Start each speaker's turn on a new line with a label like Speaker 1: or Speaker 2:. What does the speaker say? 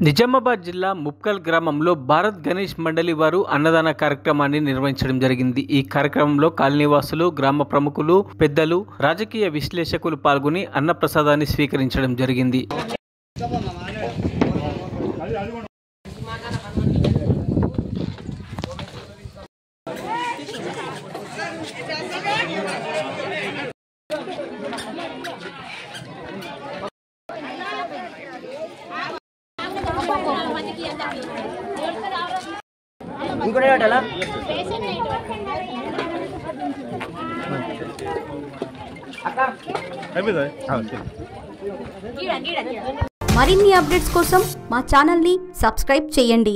Speaker 1: నిజామాబాద్ జిల్లా ముప్కల్ గ్రామంలో భారత్ గణేష్ మండలి వారు అన్నదాన కార్యక్రమాన్ని నిర్వహించడం జరిగింది. ఈ కార్యక్రమంలో కాలనీవాసులు, గ్రామ ప్రముఖులు, పెద్దలు, రాజకీయ విశ్లేషకులు పాల్గొని అన్నప్రసాదాన్ని స్వీకరించడం జరిగింది.
Speaker 2: మరిన్ని అప్డేట్స్ కోసం మా ఛానల్ని సబ్స్క్రైబ్ చేయండి.